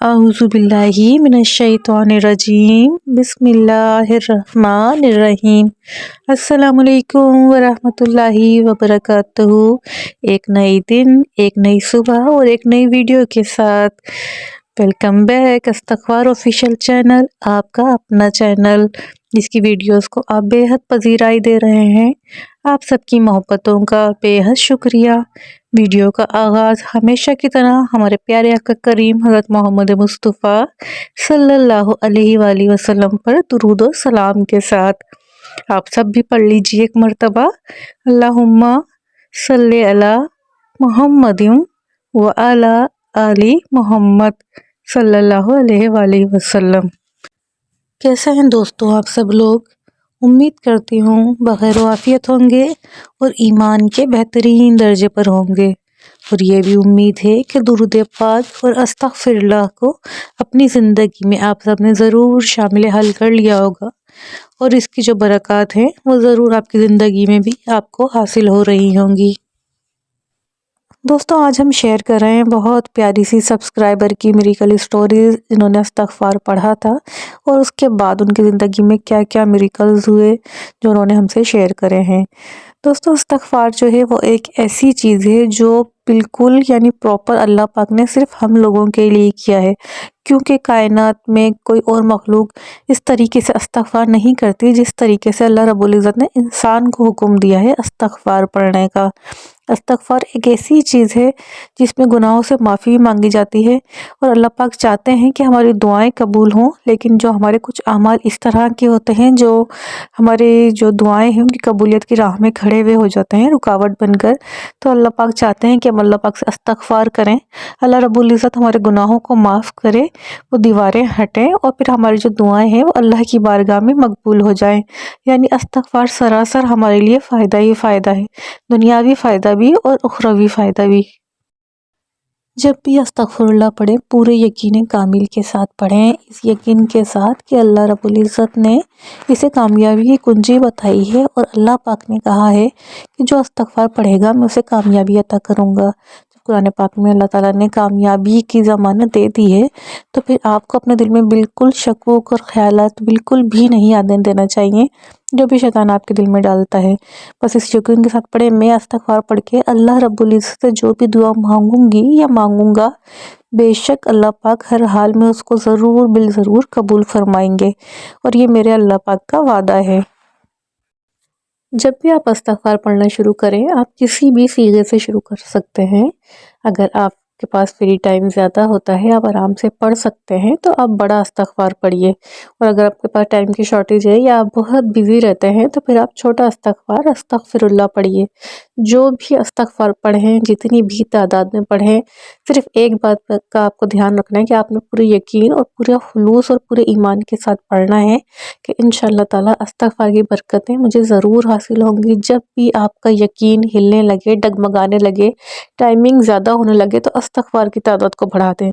اعوذ باللہ من الشیطان الرجیم بسم اللہ الرحمن الرحیم۔ السلام علیکم ورحمۃ اللہ وبرکاتہ۔ ایک نئی دن، ایک نئی صبح اور ایک نئی ویڈیو کے ساتھ ویلکم بیک استغفار آفیشیل چینل، آپ کا اپنا چینل جس کی ویڈیوز کو آپ بے حد پذیرائی دے رہے ہیں۔ آپ سب کی محبتوں کا بے حد شکریہ۔ ویڈیو کا آغاز ہمیشہ کی طرح ہمارے پیارے آقا کریم حضرت محمد مصطفیٰ صلی اللہ علیہ وآلہ وسلم پر درود و سلام کے ساتھ۔ آپ سب بھی پڑھ لیجئے ایک مرتبہ، اللہم صلی علی محمد وعلی آل محمد صلی اللہ علیہ وآلہ وسلم۔ کیسے ہیں دوستو آپ سب لوگ؟ امید کرتی ہوں بخیر و عافیت ہوں گے اور ایمان کے بہترین درجے پر ہوں گے، اور یہ بھی امید ہے کہ درود پاک اور استغفر اللہ کو اپنی زندگی میں آپ سب نے ضرور شامل حل کر لیا ہوگا، اور اس کی جو برکات ہیں وہ ضرور آپ کی زندگی میں بھی آپ کو حاصل ہو رہی ہوں گی۔ دوستو آج ہم شیئر کر رہے ہیں بہت پیاری سی سبسکرائبر کی میریکل اسٹوریز، جنہوں نے استغفار پڑھا تھا اور اس کے بعد ان کی زندگی میں کیا کیا میریکلز ہوئے جو انہوں نے ہم سے شیئر کرے ہیں۔ دوستو استغفار جو ہے وہ ایک ایسی چیز ہے جو بالکل پراپر اللہ پاک نے صرف ہم لوگوں کے لیے کیا ہے، کیونکہ کائنات میں کوئی اور مخلوق اس طریقے سے استغفار نہیں کرتی جس طریقے سے اللہ رب العزت نے انسان کو حکم دیا ہے استغفار پڑھنے کا۔ استغفار ایک ایسی چیز ہے جس میں گناہوں سے معافی مانگی جاتی ہے، اور اللہ پاک چاہتے ہیں کہ ہماری دعائیں قبول ہوں، لیکن جو ہمارے کچھ اعمال اس طرح کے ہوتے ہیں جو ہمارے جو دعائیں ہیں ان کی قبولیت کی راہ میں کھڑے ہوئے ہو جاتے ہیں رکاوٹ بن کر، تو اللہ پاک چاہتے ہیں کہ ہم اللہ پاک سے استغفار کریں، اللہ رب العزت ہمارے گناہوں کو معاف کرے، وہ دیواریں ہٹیں، اور پھر ہماری جو دعائیں ہیں وہ اللہ کی بارگاہ میں مقبول ہو جائیں۔ استغفار سراسر ہمارے لیے فائدہ ہی فائدہ ہے، دنیاوی فائدہ بھی اور اخروی فائدہ بھی۔ جب بھی استغفر اللہ پڑھیں پورے یقین کامل کے ساتھ پڑھیں، اس یقین کے ساتھ کہ اللہ رب العزت نے اسے کامیابی کی کنجی بتائی ہے، اور اللہ پاک نے کہا ہے کہ جو استغفار پڑھے گا میں اسے کامیابی عطا کروں گا۔ جب قرآن پاک میں اللہ تعالیٰ نے کامیابی کی ضمانت دے دی ہے تو پھر آپ کو اپنے دل میں بالکل شکوک اور خیالات بالکل بھی نہیں آنے دینا چاہیے جو بھی شیطان آپ کے دل میں ڈالتا ہے۔ بس اس یقین کے ساتھ پڑھیں، میں استغفار پڑھ کے اللہ رب العزت سے جو بھی دعا مانگوں گی یا مانگوں گا، بے شک اللہ پاک ہر حال میں اس کو ضرور بالضرور قبول فرمائیں گے، اور یہ میرے اللہ پاک کا وعدہ ہے۔ جب بھی آپ استغفار پڑھنا شروع کریں، آپ کسی بھی صیغے سے شروع کر سکتے ہیں۔ اگر آپ کے پاس فری ٹائم زیادہ ہوتا ہے، آپ آرام سے پڑھ سکتے ہیں تو آپ بڑا استغفار پڑھیے، اور اگر آپ کے پاس ٹائم کی شارٹیج ہے یا آپ بہت بیزی رہتے ہیں تو پھر آپ چھوٹا استغفار استغفر اللہ پڑھیے۔ جو بھی استغفار پڑھیں، جتنی بھی تعداد میں پڑھیں، صرف ایک بات کا آپ کو دھیان رکھنا ہے کہ آپ نے پورے یقین اور پورے خلوص اور پورے ایمان کے ساتھ پڑھنا ہے کہ انشاءاللہ تعالی استغفار کی برکتیں مجھے ضرور حاصل ہوں گی۔ جب بھی آپ کا یقین ہلنے لگے، ڈگمگانے لگے، ٹائمنگ زیادہ ہونے لگے تو استغفار کی تعداد کو بڑھا دیں،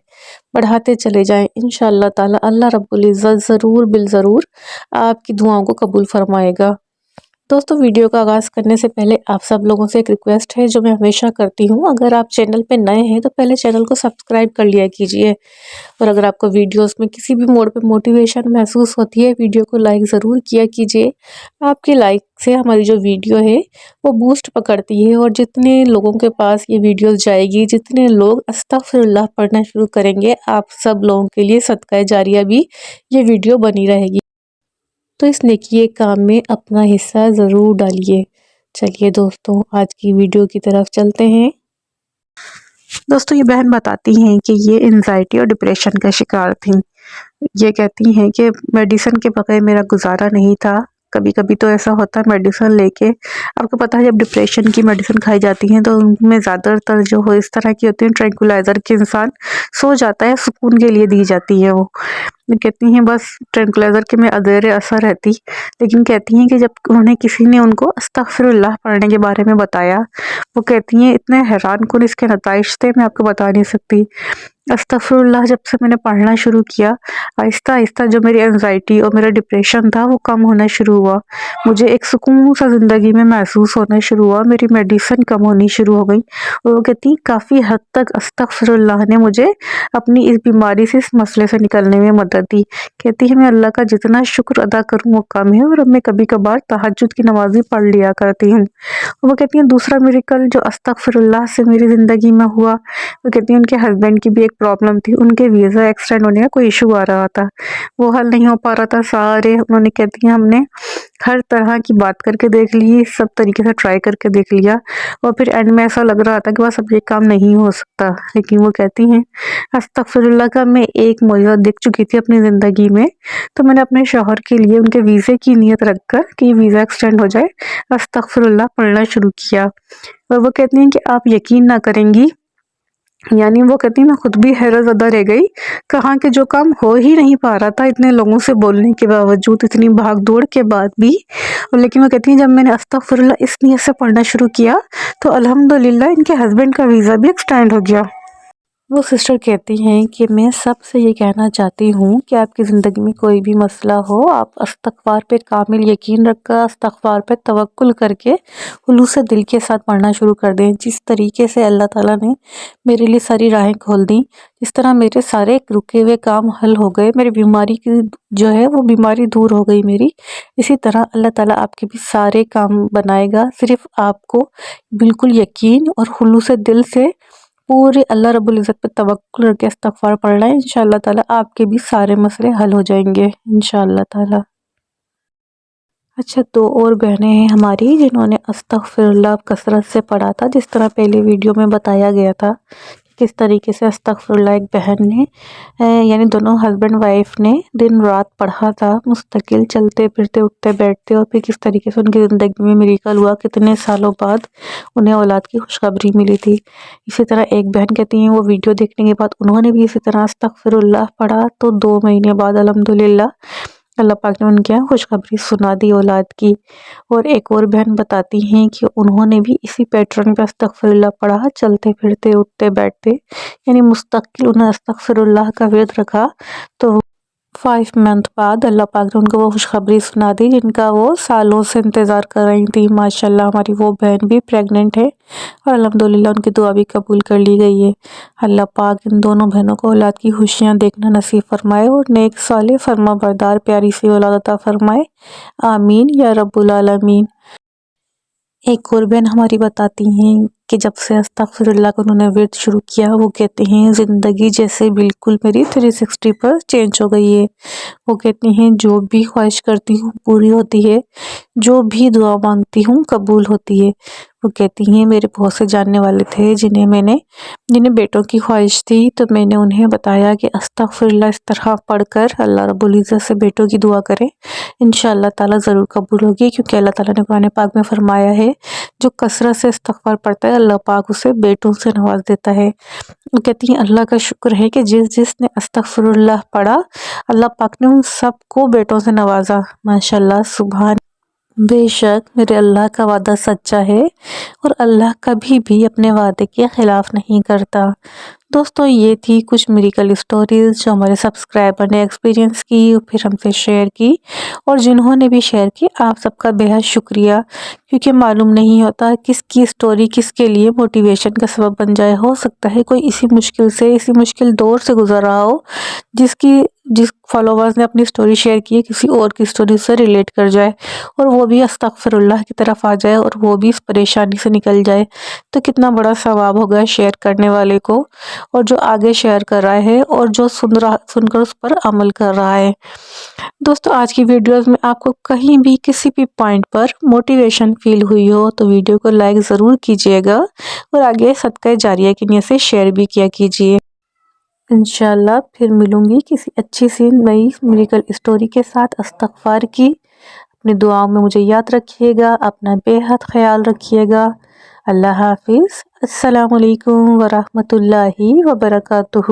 بڑھاتے چلے جائیں، انشاءاللہ تعالی اللہ رب العزت ضرور بالضرور آپ کی دعاؤں کو قبول فرمائے گا۔ دوستو ویڈیو کا آغاز کرنے سے پہلے آپ سب لوگوں سے ایک ریکویسٹ ہے جو میں ہمیشہ کرتی ہوں، اگر آپ چینل پہ نئے ہیں تو پہلے چینل کو سبسکرائب کر لیا کیجئے، اور اگر آپ کو ویڈیوز میں کسی بھی موڑ پہ موٹیویشن محسوس ہوتی ہے ویڈیو کو لائک ضرور کیا کیجئے۔ آپ کے لائک سے ہماری جو ویڈیو ہے وہ بوسٹ پکڑتی ہے، اور جتنے لوگوں کے پاس یہ ویڈیوز جائے گی، جتنے لوگ استغفر اللہ پڑھنا شروع کریں گے، آپ سب لوگوں کے لیے صدقہ جاریہ بھی یہ ویڈیو بنی رہے گی، تو اس نیکی کام میں اپنا حصہ ضرور ڈالیے۔ چلیے دوستو آج کی ویڈیو کی طرف چلتے ہیں۔ دوستو یہ بہن بتاتی ہیں کہ یہ انزائٹی اور ڈپریشن کا شکار تھیں۔ یہ کہتی ہیں کہ میڈیسن کے بغیر میرا گزارا نہیں تھا۔ کبھی کبھی تو ایسا ہوتا ہے میڈیسن لے کے، آپ کو پتہ ہے جب ڈپریشن کی میڈیسن کھائی جاتی ہیں تو ان میں زیادہ تر جو ہو اس طرح کی ہوتی ہیں ٹرینکولائزر کے انسان سو جاتا ہے، سکون کے لیے دی جاتی ہے۔ وہ کہتی ہیں بس ٹرینکولائزر کے میں زیر اثر رہتی، لیکن کہتی ہیں کہ جب انہوں نے کسی نے ان کو استغفر اللہ پڑھنے کے بارے میں بتایا، وہ کہتی ہیں اتنے حیران کن اس کے نتائج تھے میں آپ کو بتا نہیں سکتی۔ استغفراللہ جب سے میں نے پڑھنا شروع کیا، آہستہ آہستہ جو میری انزائٹی اور میرا ڈپریشن تھا وہ کم ہونا شروع ہوا، مجھے ایک سکون سا زندگی میں محسوس ہونا شروع ہوا، میری میڈیسن کم ہونی شروع ہو گئی۔ اور وہ کہتی ہیں کافی حد تک استغفراللہ نے مجھے اپنی اس بیماری سے، اس مسئلے سے نکلنے میں مدد دی۔ کہتی ہے میں اللہ کا جتنا شکر ادا کروں وہ کم ہے، اور اب میں کبھی کبھار تہجد کی نماز بھی پڑھ لیا کرتی ہوں۔ وہ کہتی ہیں دوسرا میریکل جو استغفراللہ سے میری زندگی میں ہوا، وہ کہتی ہیں ان کے ہسبینڈ کی بھی ایک پرابلم تھی، ان کے ویزا ایکسٹینڈ ہونے کا کوئی ایشو آ رہا تھا، وہ حل نہیں ہو پا رہا تھا۔ سارے انہوں نے کہتی ہیں ہم نے ہر طرح کی بات کر کے دیکھ لی، سب طریقے سے ٹرائی کر کے دیکھ لیا، اور پھر اینڈ میں ایسا لگ رہا تھا کہ بس اب یہ کام نہیں ہو سکتا۔ لیکن وہ کہتی ہیں استغفراللہ کا میں ایک معجزہ دیکھ چکی تھی اپنی زندگی میں، تو میں نے اپنے شوہر کے لیے ان کے ویزے کی نیت رکھ کر کہ یہ ویزا ایکسٹینڈ ہو جائے استغفراللہ پڑھنا شروع کیا۔ اور وہ کہتی ہیں کہ آپ یقین نہ کریں گی، یعنی وہ کہتی ہیں میں خود بھی حیرت زدہ رہ گئی، کہاں کہ جو کام ہو ہی نہیں پا رہا تھا اتنے لوگوں سے بولنے کے باوجود، اتنی بھاگ دوڑ کے بعد بھی، لیکن وہ کہتی ہیں جب میں نے استغفراللہ اس نیت سے پڑھنا شروع کیا تو الحمدللہ ان کے ہسبینڈ کا ویزا بھی ایکسٹینڈ ہو گیا۔ وہ سسٹر کہتی ہیں کہ میں سب سے یہ کہنا چاہتی ہوں کہ آپ کی زندگی میں کوئی بھی مسئلہ ہو، آپ استغفار پہ کامل یقین رکھ کر، استغفار پہ توکل کر کے خلوص دل کے ساتھ پڑھنا شروع کر دیں۔ جس طریقے سے اللہ تعالیٰ نے میرے لیے ساری راہیں کھول دیں، جس طرح میرے سارے رکے ہوئے کام حل ہو گئے، میری بیماری کی جو ہے وہ بیماری دور ہو گئی میری، اسی طرح اللہ تعالیٰ آپ کے بھی سارے کام بنائے گا۔ صرف آپ کو بالکل یقین اور خلوص دل سے پورے اللہ رب العزت پہ توکل رکھ کے استغفار پڑھنا ہے، انشاءاللہ تعالیٰ آپ کے بھی سارے مسئلے حل ہو جائیں گے انشاءاللہ تعالیٰ۔ اچھا، دو اور بہنیں ہیں ہماری جنہوں نے استغفراللہ کثرت سے پڑھا تھا، جس طرح پہلے ویڈیو میں بتایا گیا تھا کس طریقے سے استغفراللہ ایک بہن نے یعنی دونوں ہسبینڈ وائف نے دن رات پڑھا تھا، مستقل چلتے پھرتے اٹھتے بیٹھتے، اور پھر کس طریقے سے ان کی زندگی میں میریکل ہوا، کتنے سالوں بعد انہیں اولاد کی خوشخبری ملی تھی۔ اسی طرح ایک بہن کہتی ہیں وہ ویڈیو دیکھنے کے بعد انہوں نے بھی اسی طرح استغفراللہ پڑھا، تو 2 مہینے بعد الحمدللہ اللہ پاک نے ان کے یہاں خوشخبری سنا دی اولاد کی۔ اور ایک اور بہن بتاتی ہیں کہ انہوں نے بھی اسی پیٹرن پہ استغفراللہ پڑھا، چلتے پھرتے اٹھتے بیٹھتے، یعنی مستقل انہیں استغفراللہ کا ورد رکھا، تو 5 منتھ بعد اللہ پاک نے ان کو وہ خوشخبری سنا دی جن کا وہ سالوں سے انتظار کر رہی تھی۔ ماشاءاللہ ہماری وہ بہن بھی پریگننٹ ہے، اور الحمدللہ ان کی دعا بھی قبول کر لی گئی ہے۔ اللہ پاک ان دونوں بہنوں کو اولاد کی خوشیاں دیکھنا نصیب فرمائے، اور نیک صالح فرما بردار پیاری سی اولاد عطا فرمائے، آمین یا رب العالمین۔ ایک اور بہن ہماری بتاتی ہیں کہ جب سے استغفراللہ کو انہوں نے ورد شروع کیا، وہ کہتے ہیں زندگی جیسے بالکل میری 360 پر چینج ہو گئی ہے۔ وہ کہتی ہیں جو بھی خواہش کرتی ہوں پوری ہوتی ہے، جو بھی دعا مانگتی ہوں قبول ہوتی ہے۔ وہ کہتی ہیں میرے بہت سے جاننے والے تھے جنہیں بیٹوں کی خواہش تھی، تو میں نے انہیں بتایا کہ استغفراللہ اس طرح پڑھ کر اللہ رب العزت سے بیٹوں کی دعا کریں، انشاءاللہ تعالیٰ ضرور قبول ہوگی، کیونکہ اللہ تعالیٰ نے قرآن پاک میں فرمایا ہے جو کثرت سے استغفار پڑھتا ہے اللہ پاک اسے بیٹوں سے نواز دیتا ہے۔ وہ کہتی ہیں اللہ کا شکر ہے کہ جس نے استغفراللہ پڑھا، اللہ پاک نے ان سب کو بیٹوں سے نوازا۔ ماشاءاللہ سبحان، بے شک میرے اللہ کا وعدہ سچا ہے، اور اللہ کبھی بھی اپنے وعدے کے خلاف نہیں کرتا۔ دوستوں یہ تھی کچھ میریکل اسٹوریز جو ہمارے سبسکرائبر نے ایکسپیرینس کی، پھر ہم سے شیئر کی، اور جنہوں نے بھی شیئر کی آپ سب کا بے حد شکریہ، کیونکہ معلوم نہیں ہوتا کس کی اسٹوری کس کے لیے موٹیویشن کا سبب بن جائے۔ ہو سکتا ہے کوئی اسی مشکل دور سے گزر رہا ہو، جس فالوورز نے اپنی اسٹوری شیئر کی ہے کسی اور کی اسٹوری سے ریلیٹ کر جائے، اور وہ بھی استغفراللہ کی طرف آ جائے، اور وہ بھی اس پریشانی سے نکل جائے، تو کتنا بڑا ثواب ہوگا شیئر کرنے والے کو، اور جو آگے شیئر کر رہا ہے، اور جو سن کر اس پر عمل کر رہا ہے۔ دوستو آج کی ویڈیوز میں آپ کو کہیں بھی کسی بھی پوائنٹ پر موٹیویشن فیل ہوئی ہو تو ویڈیو کو لائک ضرور کیجئے گا، اور آگے صدقہ جاریہ کی نیت سے شیئر بھی کیا کیجئے۔ انشاءاللہ پھر ملوں گی کسی اچھی سی نئی میریکل اسٹوری کے ساتھ استغفار کی۔ اپنی دعاؤں میں مجھے یاد رکھیے گا، اپنا بے حد خیال رکھیے گا۔ اللہ حافظ، السلام علیکم ورحمۃ اللہ وبرکاتہ۔